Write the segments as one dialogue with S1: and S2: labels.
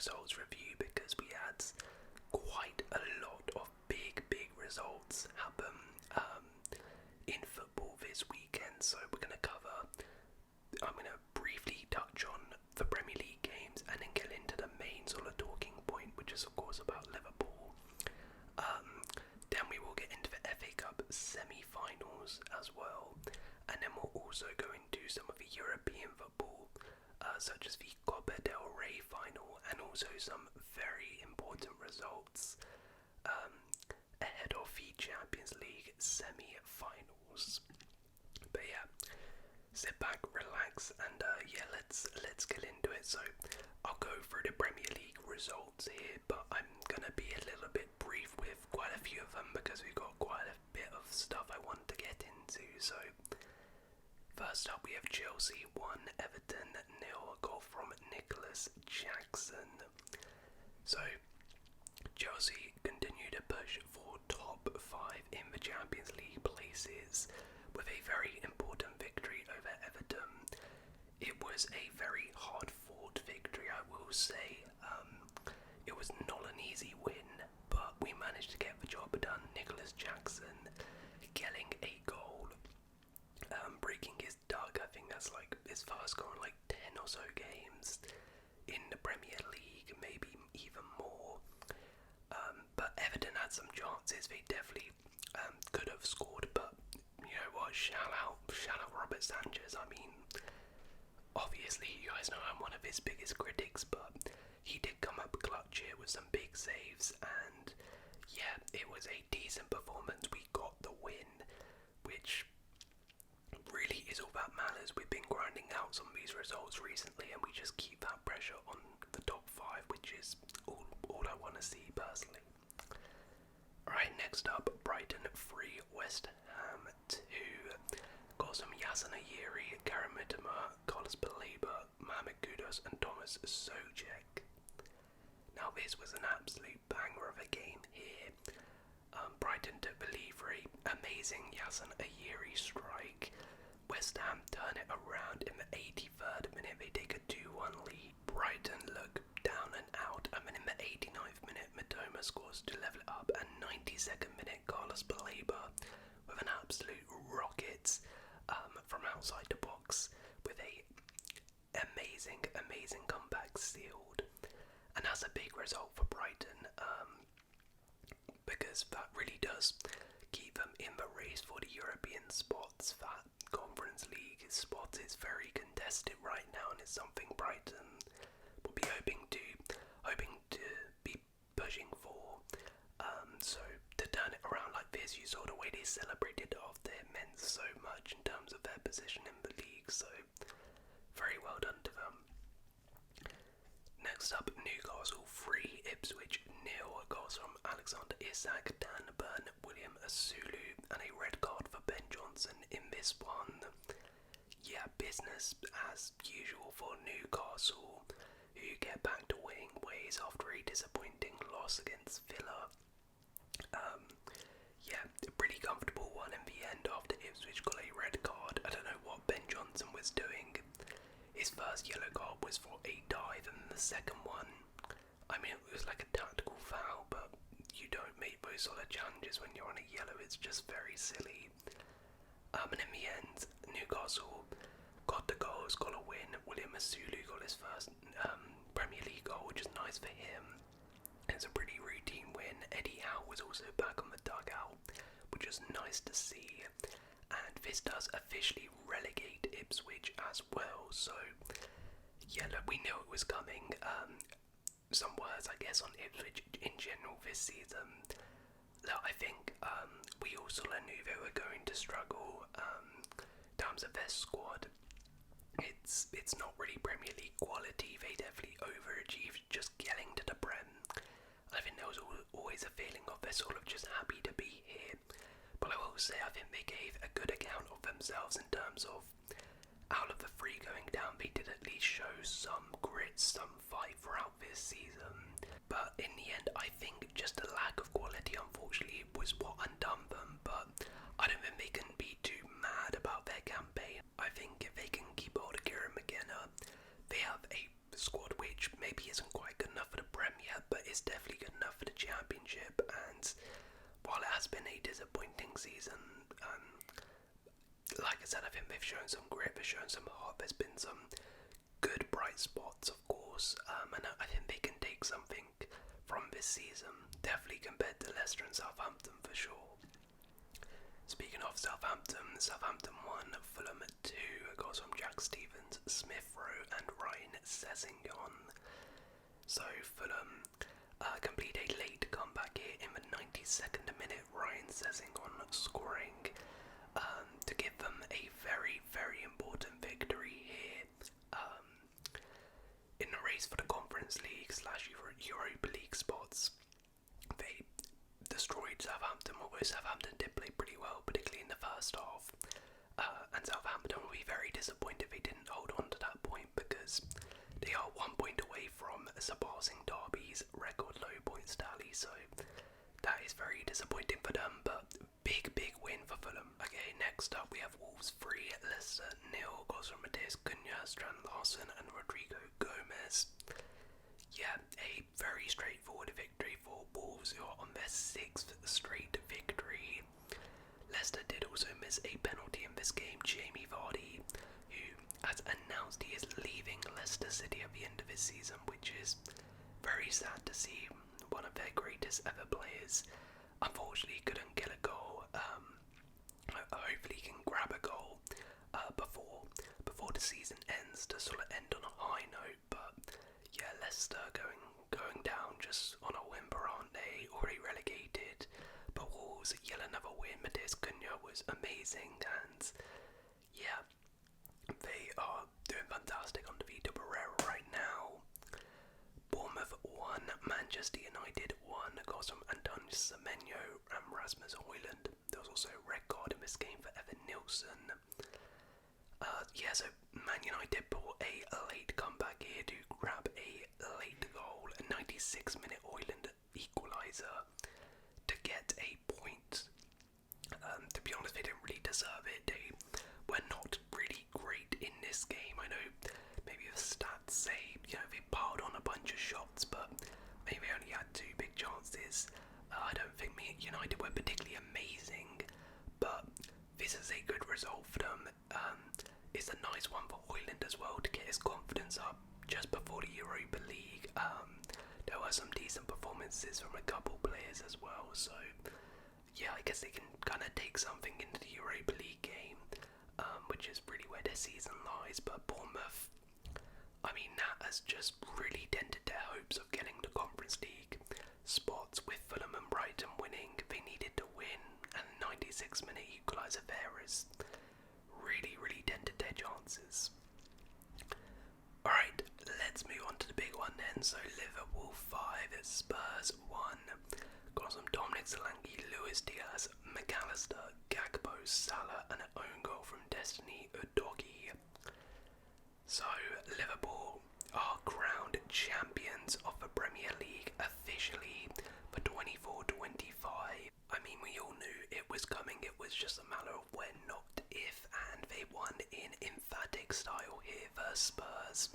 S1: results review because we had quite a lot of big results happen in football this weekend. So I'm going to briefly touch on the Premier League games and then get into the main sort of talking point, which is of course about Liverpool. Then we will get into the FA Cup semi-finals as well, and then we'll also go into some of the European football, such as the Copa Del Rey Final, and also some very important results ahead of the Champions League semi-finals. But yeah, sit back, relax, and let's get into it. So I'll go through the Premier League results here, but I'm gonna be a little bit brief with quite a few of them because we've got quite a bit of stuff I want to get into. So first up, we have Chelsea 1, Everton 0, goal from Nicholas Jackson. So Chelsea continue to push for top 5 in the Champions League places with a very important victory over Everton. It was a very hard-fought victory, I will say. It was not an easy win, but we managed to get the job done. Nicholas Jackson getting a goal, breaking his duck. I think that's like his first goal in like 10 or so games in the Premier League, maybe even more. But Everton had some chances. They definitely could have scored, but you know what? Shout out Robert Sanchez. I mean, obviously you guys know I'm one of his biggest critics, but he did come up clutch here with some big saves, and yeah, it was a decent performance. We got the win, which really is all that matters. We've been grinding out some of these results recently, and we just keep that pressure on the top 5, which is all I want to see personally. Alright, next up, Brighton 3, West Ham 2. Goals from Yasin Ayeri, Karim Mitoma, Carlos Baleba, Mohamed Kudus and Thomas Soucek. Now this was an absolute banger of a game here. Brighton took the lead for an amazing Yasin Ayeri strike. West Ham turn it around in the 83rd minute. They take a 2-1 lead. Brighton look down and out, and then in the 89th minute, Mitoma scores to level it up, and 92nd minute, Carlos Baleba with an absolute rocket from outside the box with a amazing comeback sealed. And that's a big result for Brighton, because that really does keep them in the race for the European spots. That Conference League spot is very contested right now, and it's something Brighton will be hoping to be pushing for. So to turn it around like this, you saw the way they celebrated after it meant so much in terms of their position in the league. So very well done to them. Next up, Newcastle 3, Ipswich 0. Goals from Alexander Isak, Dan Burn, William Asulu, and a red card for Ben Johnson in this one. Yeah, business as usual for Newcastle, who get back to winning ways after a disappointing loss against Villa. Yeah, a pretty comfortable one in the end after Ipswich got a red card. I don't know what Ben Johnson was doing. His first yellow card was for a dive, and the second one, I mean, it was like a tactical foul, but you don't make those sort of challenges when you're on a yellow. It's just very silly. And in the end, Newcastle got the goals, got a win. William Asulu got his first Premier League goal, which is nice for him. It's a pretty routine win. Eddie Howe was also back on the dugout, which is nice to see. And this does officially relegate Ipswich as well. So, yeah, look, we knew it was coming. Some words, I guess, on Ipswich in general this season. Look, I think we all sort of knew they were going to struggle in terms of their squad. It's not really Premier League quality. They definitely overachieved just getting to the Prem. I think there was always a feeling of they're sort of just happy to be here. But I will say I think they gave a good account of themselves in terms of out of the 3 going down, they did at least show some grit, some fight throughout this season. But in the end, I think just a lack of quality, unfortunately, was what undone them. But I don't think they can be too mad about their campaign. I think if they can keep hold of Kieran McKenna, they have a squad which maybe isn't quite good enough for is definitely good enough for the Championship. And while it has been a disappointing season, like I said, I think they've shown some grit, they've shown some heart. There's been some good bright spots, of course, and I think they can take something from this season, definitely compared to Leicester and Southampton for sure. Speaking of Southampton, Southampton won, Fulham 2, goals from Jack Stevens, Smith Rowe and Ryan Sessegnon. So Fulham complete a late comeback here in the 92nd minute, Ryan Sessegnon scoring to give them a very, very important victory here in the race for the Conference League / Europa League spots. They destroyed Southampton, although Southampton did play pretty well, particularly in the first half. And Southampton will be very disappointed if they didn't hold on to that point, because they are 1 point away from surpassing Derby's record low points tally, so that is very disappointing for them, but big win for Fulham. Okay, next up we have Wolves 3, Leicester 0, goals from Matheus Cunha, Strand Larsen and Rodrigo Gomez. Yeah, a very straightforward victory for Wolves, who are on their 6th straight victory. Leicester did also miss a penalty in this game. Jamie Vardy, who has announced he is leaving Leicester City at the end of his season, which is very sad to see. One of their greatest ever players unfortunately couldn't get a goal. Hopefully he can grab a goal before the season ends, to sort of end on a high note. But yeah, Leicester going down just on a whimper, aren't they? Already relegated, but Wolves yet another win. Matheus Cunha was amazing, and yeah, they are doing fantastic under Vitor Pereira right now. Bournemouth 1, Manchester United 1, goals from Antonio Semenyo and Rasmus Højlund. There was also a red card in this game for Evan Nilsson. So Man United pull a late comeback here to grab a late goal, a 96-minute Højlund equaliser to get a point. To be honest, they didn't really deserve it. They were not really great in this game. I know maybe the stats say, they piled on a bunch of shots, but maybe they only had 2 big chances. I don't think United were particularly amazing, but this is a good result for them. It's a nice one for Højlund as well to get his confidence up just before the Europa League. There were some decent performances from a couple players as well, so yeah, I guess they can kind of take something into the Europa League game, which is really where their season lies. But Bournemouth, that has just really dented their hopes of getting the Conference League spots with Fulham and Brighton winning. They needed to win, and a 96-minute equaliser there has really dented their chances. Alright, let's move on to the big one then. So Liverpool 5, Spurs 1. Goals from Dominic Solanke, Luis Diaz, McAllister, Gakpo, Salah and an own goal from Destiny Udogie. So Liverpool are crowned champions of the Premier League officially for 24-25. We all knew it was coming, it was just a matter of when, not if, and they won in emphatic style here versus Spurs.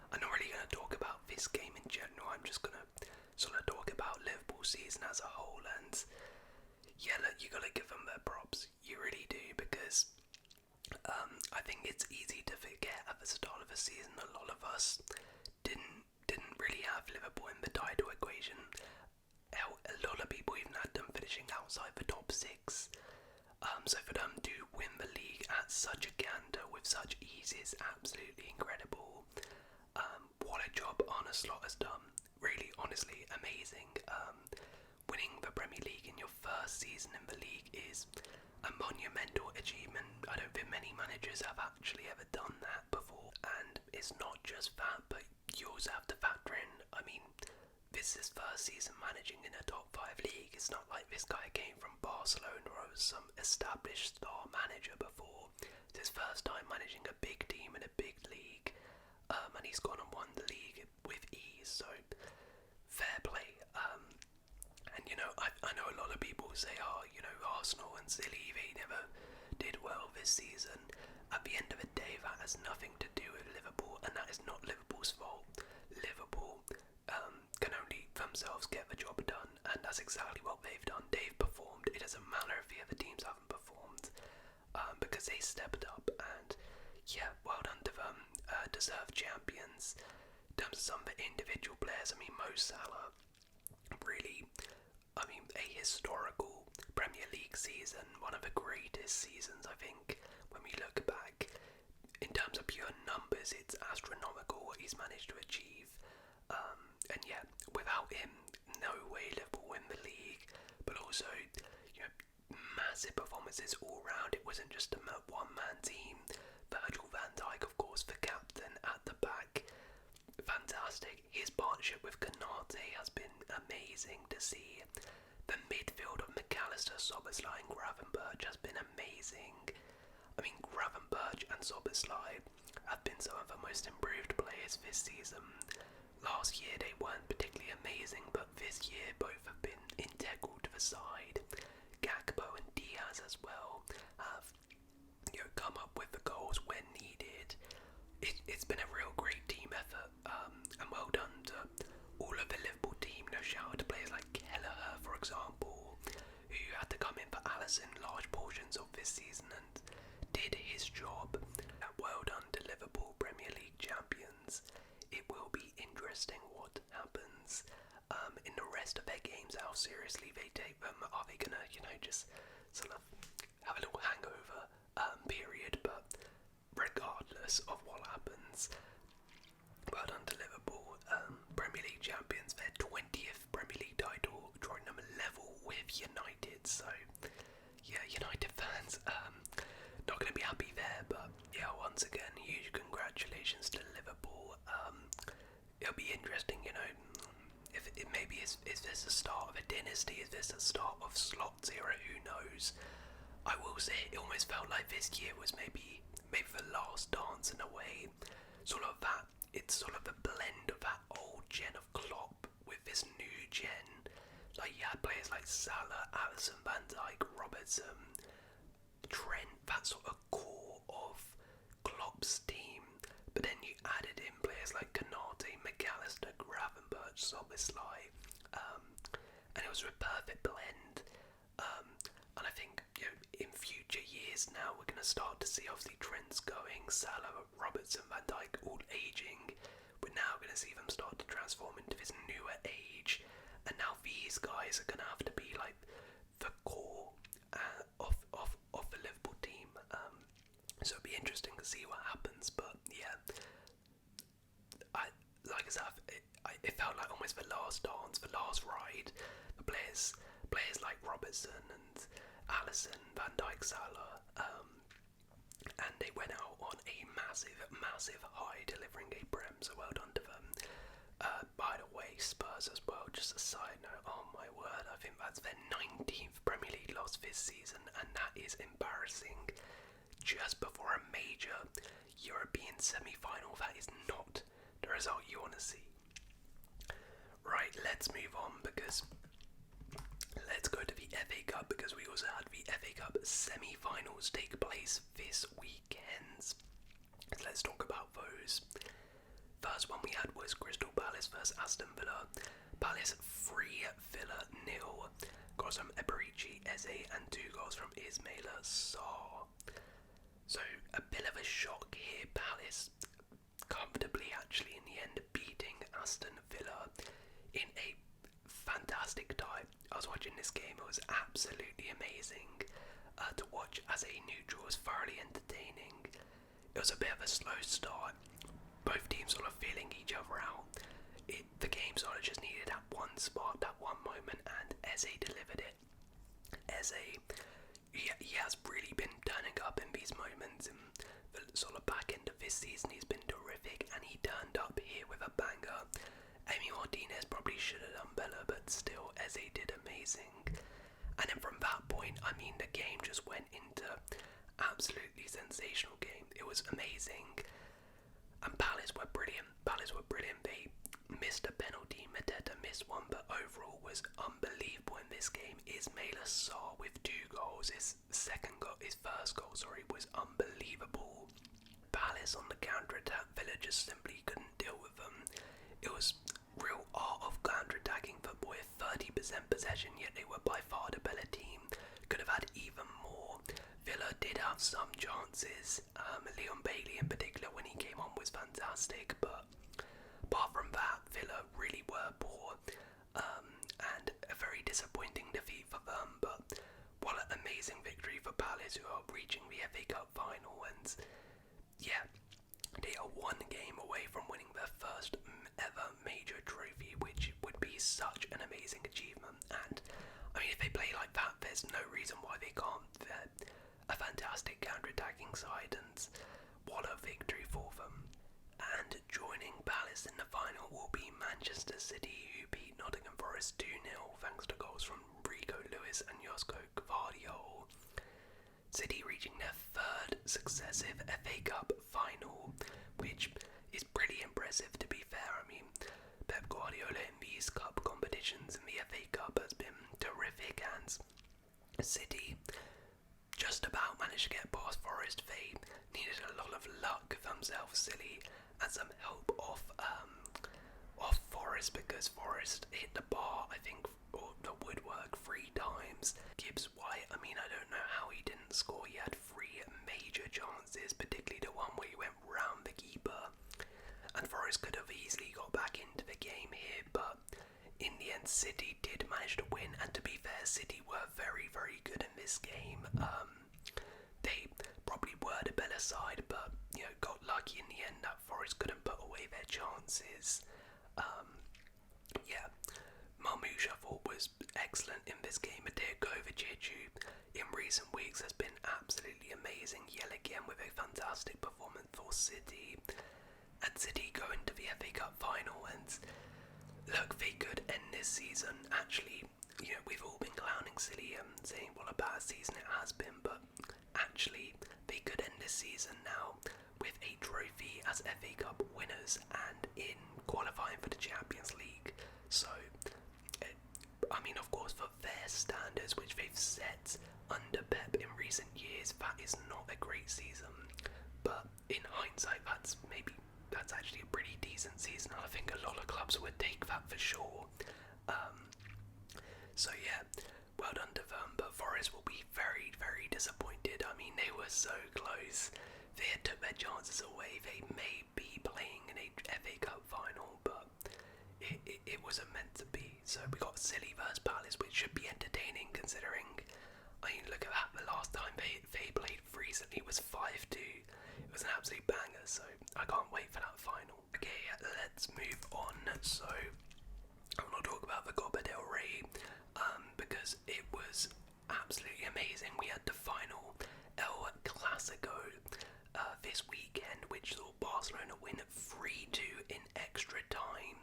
S1: I'm not really going to talk about this game in general, I'm just going to sort of talk about Liverpool's season as a whole, and yeah, look, you got to give them their props, you really do, because I think it's easy to forget at the start of the season a lot of us didn't really have Liverpool in the title equation. A lot of people even had them finishing outside the top 6. So for them to win the league at such a canter with such ease is absolutely incredible. What a job Arne Slot has done. Really, honestly, amazing. Winning the Premier League in your first season in the league is a monumental achievement. I don't think many managers have actually ever done that before. And it's not just that, but you also have to factor in, this is his first season managing in a top 5 league. It's not like this guy came from Barcelona or was some established star manager before. It's his first time managing a big team in a big league, and he's gone and won the league with ease, so fair play. And I know a lot of people say, Arsenal and City, they never did well this season. At the end of the day, that has nothing to do with Liverpool, and that is not Liverpool's fault. Liverpool can only, for themselves get the job done, and that's exactly what they've done. They've performed. It doesn't matter if the other teams haven't performed, because they stepped up, and yeah, well done to them. Deserved champions. In terms of some of the individual players, I mean, Mo Salah, really, I mean, a historical Premier League season, one of the greatest seasons, I think, when we look back. In terms of pure numbers, it's astronomical what he's managed to achieve. And yeah, without him, no way Liverpool win the league. But also, you know, massive performances all round. It wasn't just a one-man team. Virgil van Dijk, of course, the captain at the back. Fantastic. His partnership with Konate has been amazing to see. The midfield of McAllister, Szoboszlai and Gravenberch has been amazing. I mean, Gravenberch and Szoboszlai have been some of the most improved players this season. Last year they weren't particularly amazing, but this year both have been integral to the side. Gakpo and Diaz as well have, you know, come up with the goals when needed. It's been a real great team effort, and well done to all of the Liverpool team. No shout out to players like Kelleher, for example, who had to come in for Alisson large portions of this season and did his job. And well done to Liverpool Premier League champions. It will be interesting what happens in the rest of their games, how seriously they take them. Are they gonna, you know, just sort of have a little hangover period? But regardless of what happens, well done to Liverpool, Premier League champions, their 20th Premier League title, drawing them level with United. So yeah, United fans, not going to be happy there, but yeah, once again, huge congratulations to Liverpool. It'll be interesting, you know, if it maybe is this the start of a dynasty? Is this the start of Slot's era? Who knows? I will say it almost felt like this year was maybe the last dance in a way. Sort of that, it's sort of a blend of that old gen of Klopp with this new gen. Like you had players like Salah, Alisson, Van Dijk, Robertson, Trent, that sort of core of Klopp's team. But then you added in players like Konate, McAllister, Gravenberch, Szoboszlai, and it was a perfect blend. And I think, you know, in future years now we're going to start to see obviously trends going. Salah, Robertson, Van Dijk all aging. We're now going to see them start to transform into this newer age, and now these guys are going to have to be like the core of the Liverpool team. So it'll be interesting to see what happens. But yeah, like I said, it felt like almost the last dance, the last ride. The players like Robertson and Alisson, Van Dijk, Salah, and they went out on a massive high, delivering a Prem, so well done to them. By the way, Spurs as well, just a side note, oh my word, I think that's their 19th Premier League loss this season, and that is embarrassing. Just before a major European semi-final, that is not the result you want to see. Right, let's move on, because let's go to the FA Cup, because we also had the FA Cup semi-finals take place this weekend. So let's talk about those. First one we had was Crystal Palace versus Aston Villa. Palace 3, Villa 0. Goals from Eberici, Eze, and 2 goals from Ismaila Sarr. So a bit of a shock here. Palace comfortably actually in the end beating Aston Villa in a fantastic tie. I was watching this game, it was absolutely amazing to watch as a neutral. It was thoroughly entertaining. It was a bit of a slow start, both teams sort of feeling each other out. The game sort of just needed that one spark, that one moment, and Eze delivered it. Eze, he has really been turning up in these moments, and the sort of back end of this season he's been terrific, and he turned up here with a banger. Emi Martinez probably should have done better, but still Eze did amazing. And then from that point, I mean, the game just went into absolutely sensational game. It was amazing, and Palace were brilliant. They missed a penalty, Mateta missed one, but overall was unbelievable in this game. Ismaila Sarr with 2 goals. His first goal, was unbelievable. Palace on the counter-attack, Villa just simply couldn't deal with them. It was real art of of counter-attacking football with 30% possession, yet they were by far the better team. Could have had even more. Villa did have some chances. Leon Bailey in particular, when he came on, was fantastic, but apart from that, Villa really were poor, and a very disappointing defeat for them. But what an amazing victory for Palace, who are reaching the FA Cup final, and yeah, they are one game away from winning their first ever major trophy, which would be such an amazing achievement. And I mean, if they play like that, there's no reason why they can't. They're a fantastic counter-attacking side, and what a victory for them. And joining Palace in the final will be Manchester City, who beat Nottingham Forest 2-0 thanks to goals from Rico Lewis and Josko Gvardiol. City reaching their third successive FA Cup final, which is pretty impressive, to be fair. I mean, Pep Guardiola in these cup competitions in the FA Cup has been terrific, and City just about managed to get past Forest. They needed a lot of luck themselves, silly, and some help off Forest, because Forest hit the bar, I think, or the woodwork 3 times. Gibbs White, I mean, I don't know how he didn't score. He had 3 major chances, particularly the one where he went round the keeper, and Forest could have easily got back into the game here, but in the end City did manage to win. And to be fair, City were very, very good in this game. They probably were the better side, but got lucky in the end that Forest couldn't put away their chances. Marmoush, I thought, was excellent in this game. Mateo Kovacic, who in recent weeks has been absolutely amazing, yet again with a fantastic performance for City. And City go into the FA Cup final, and look, they could end this season. Actually, we've all been clowning City and saying what a bad season it has been, but actually they could end this season now with a trophy as FA Cup winners and in qualifying for the Champions League. So, I mean, of course, for their standards, which they've set under Pep in recent years, that is not a great season. But in hindsight, that's actually a pretty decent season. I think a lot of clubs would take that for sure. So yeah, well done to them, but Forest will be very, very disappointed. I mean, they were so close. They had took their chances away. They may be playing in a FA Cup final, but it wasn't meant to be. So we got City versus Palace, which should be entertaining, considering, I mean, look at that, the last time they played recently was 5-2. It was an absolute banger, so I can't wait for that final. Okay, let's move on. So I'm not talking about the Copa del Rey, because it was absolutely amazing. We had the final El Clasico this weekend, which saw Barcelona win 3-2 in extra time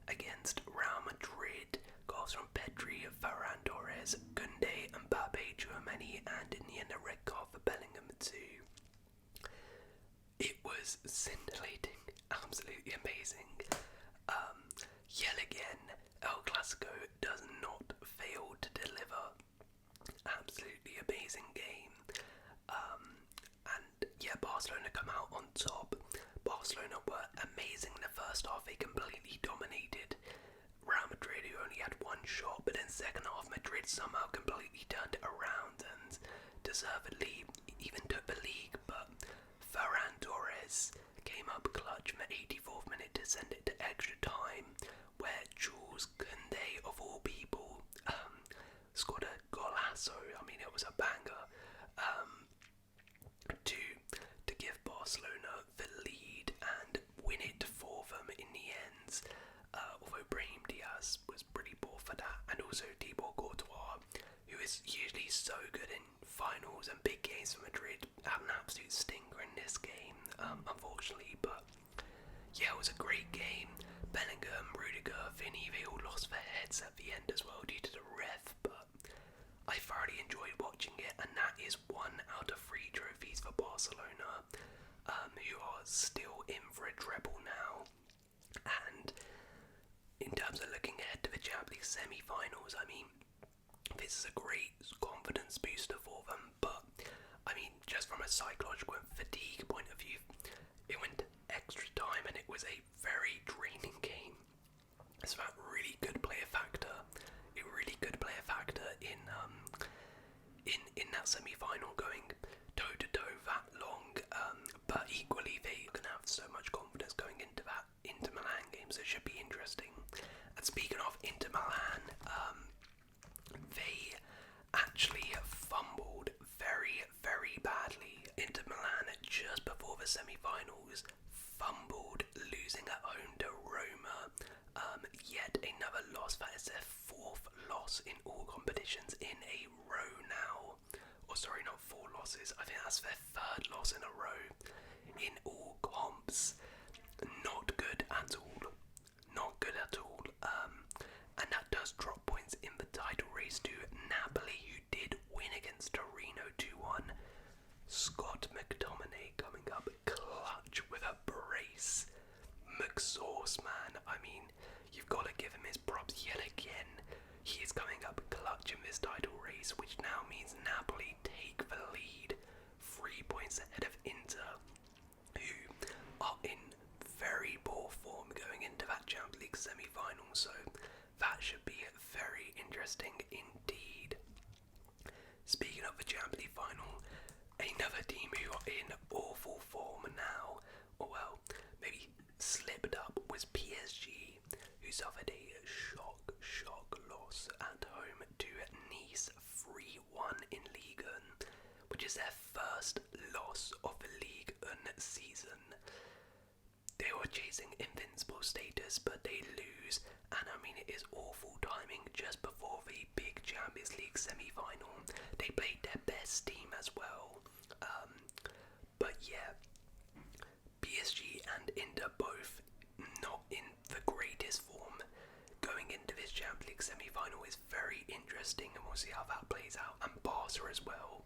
S1: against Real Madrid. Goals from Pedri, Ferran Torres, Koundé, Mbappe, Tchouaméni, and in the end a red card for Bellingham too. It was scintillating, absolutely amazing. Yet again, El Clasico does not fail to deliver. Absolutely amazing game. And yeah, Barcelona come out on top. Barcelona were amazing in the first half. They completely dominated Real Madrid, who only had 1 shot, but in second half Madrid somehow completely turned it around and deservedly even took the league. But Ferran Torres came up clutch in the 84th minute to send it to extra time, where Jules Koundé, of all people, scored a golazo. I mean, it was a banger, to give Barcelona the lead and win it for them in the end. Although Brahim Diaz was pretty poor for that, and also Thibaut Courtois, who is usually so good in finals and big games for Madrid, had an absolute stinker in this game, unfortunately. But yeah, it was a great game. Bellingham, Rudiger, Vinny, they all lost their heads at the end as well due to the ref, but I thoroughly enjoyed watching it, and that is 1 out of 3 trophies for Barcelona, who are still in for a treble now. And in terms of looking ahead to the Champions League semi-finals, I mean, this is a great confidence booster for them, but I mean, just from a psychological and fatigue point of view, it went to extra time and it was a very draining game. So that really really could play a factor. It really could play a factor in that semi-final, going toe to toe that long. But equally, they can have so much confidence going into that Inter Milan game, so it should be interesting. And speaking of Inter Milan, they actually fumbled very, very badly. Inter Milan, just before the semi-finals, fumbled, losing at home to Roma. Yet another loss. That is their fourth loss in all competitions in a row now. Or sorry, not 4 losses. I think that's their 3rd loss in a row in all comps. Not good at all. Not good at all. And that does drop points in the title race to Napoli, who did win against Torino 2-1. Scott McTominay coming up clutch with a brace. McSauce, man. I mean, you've got to give him his props yet again. He is coming up clutch in this title race, which now means Napoli take the lead, 3 points ahead of Inter, who are in very poor form going into that Champions League semi-final, so that should be very interesting indeed. Speaking of the Champions League final, another team who are in awful form now, or well, maybe slipped up, was PSG, who suffered a shock loss at home to Nice 3-1 in Ligue 1, which is their first loss of the Ligue 1 season. They were chasing invincible status, but they lose, and I mean, it is awful timing just before the big Champions League semi-final. They played their best team as well. But yeah, PSG and Inter both not in the greatest form. Going into this Champions League semi-final is very interesting, and we'll see how that plays out. And Barca as well,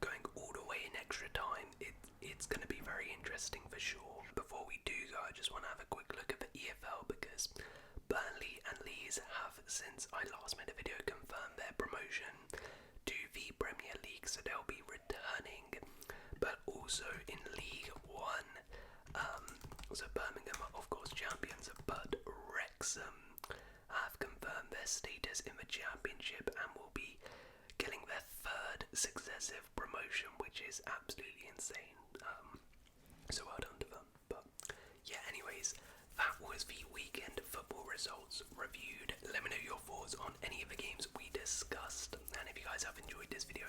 S1: going all the way in extra time. It's going to be very interesting for sure. Before we do go, I just want to have a quick look at the EFL, because Burnley and Leeds have, since I last made a video, confirmed their promotion to the Premier League, so they'll be returning. But also in League 1, so Birmingham are of course champions, but Wrexham have confirmed their status in the Championship and will be getting their 3rd successive promotion, which is absolutely insane. So well done to them. But yeah, anyways, that was the weekend football results reviewed. Let me know your thoughts on any of the games we discussed, and if you guys have enjoyed this video,